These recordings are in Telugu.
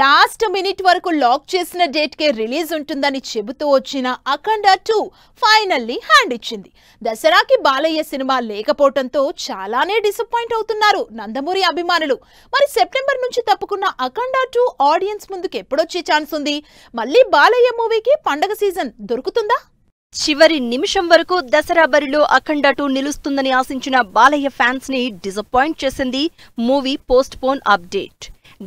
లాస్ట్ మినిట్ వరకు లాక్ చేసిన డేట్ కే రిలీజ్ ఉంటుందని చెబుతూ వచ్చిన అఖండ 2 ఫైనల్లీ హ్యాండ్ ఇచ్చింది. దసరాకి బాలయ్య సినిమా లేకపోవడంతో చాలానే డిసప్పాయింట్ అవుతున్నారు నందమూరి అభిమానులు. మరి సెప్టెంబర్ నుంచి తప్పుకున్న అఖండ 2 ఆడియన్స్ ముందుకు ఎప్పుడొచ్చే ఛాన్స్ ఉంది? మళ్ళీ బాలయ్య మూవీకి పండగ సీజన్ దొరుకుతుందా? చివరి నిమిషం వరకు దసరా బరిలో అఖండ 2 నిలుస్తుందని ఆశించిన బాలయ్య ఫ్యాన్స్ ని డిసప్పాయింట్ చేసింది movie post phone update.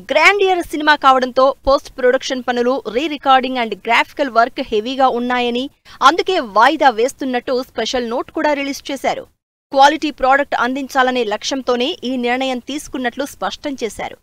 Grandeur cinema కావడంతో పోస్ట్ ప్రొడక్షన్ పనులు, re recording and graphical work హెవీగా ఉన్నాయని, అందుకే వాయిదా వేస్తున్నట్టు స్పెషల్ నోట్ కూడా రిలీజ్ చేశారు. క్వాలిటీ ప్రోడక్ట్ అందించాలనే లక్ష్యంతోనే ఈ నిర్ణయం తీసుకున్నట్లు స్పష్టం చేశారు.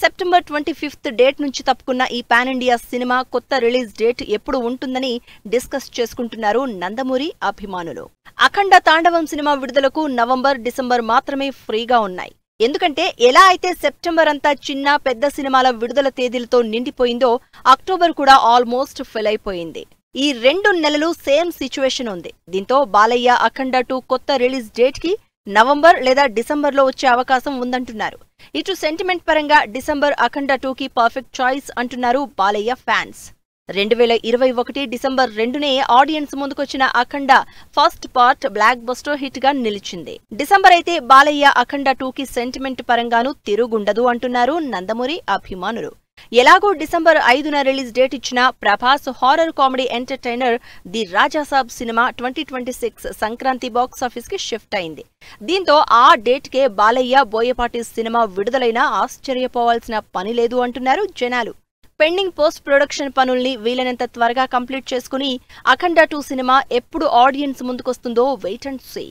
సెప్టెంబర్ 25th డేట్ నుంచి తప్పుకున్న ఈ పాన్ ఇండియా సినిమా కొత్త రిలీజ్ డేట్ ఎప్పుడు ఉంటుందని డిస్కస్ చేసుకుంటున్నారు నందమూరి అభిమానులు. అఖండ తాండవం సినిమా విడుదలకు నవంబర్, డిసెంబర్ మాత్రమే ఫ్రీగా ఉన్నాయి. ఎందుకంటే ఎలా అయితే సెప్టెంబర్ అంతా చిన్న పెద్ద సినిమాల విడుదల తేదీలతో నిండిపోయిందో, అక్టోబర్ కూడా ఆల్మోస్ట్ ఫిల్ అయిపోయింది. ఈ 2 నెలలు సేమ్ సిచ్యువేషన్ ఉంది. దీంతో బాలయ్య అఖండ 2 కొత్త రిలీజ్ డేట్ కి నవంబర్ లేదా డిసెంబర్లో వచ్చే అవకాశం ఉందంటున్నారు. ఇటు సెంటిమెంట్ పరంగా డిసెంబర్ అఖండ 2కి పర్ఫెక్ట్ చాయిస్ అంటున్నారు బాలయ్య ఫ్యాన్స్. 2021 డిసెంబర్ 2నే ఆడియన్స్ ముందుకొచ్చిన Akhanda first part blockbuster hit గా నిలిచింది. డిసెంబర్ అయితే బాలయ్య అఖండ 2కి సెంటిమెంట్ పరంగానూ తిరుగుండదు అంటున్నారు నందమూరి అభిమానులు. ఎలాగో డిసెంబర్ 5న రిలీజ్ డేట్ ఇచ్చిన Prabhas horror comedy entertainer the Rajasaab cinema 2026 Sankranti box office కి షిఫ్ట్ అయింది. దీంతో ఆ డేట్ కే బాలయ్య బోయపాటి సినిమా విడుదలైనా ఆశ్చర్యపోవాల్సిన పని లేదు అంటున్నారు జనాలు. పెండింగ్ పోస్ట్ ప్రొడక్షన్ పనుల్ని వీలైనంత త్వరగా కంప్లీట్ చేసుకుని అఖండ 2 సినిమా ఎప్పుడు ఆడియన్స్ ముందుకొస్తుందో వెయిట్ అండ్ సీ.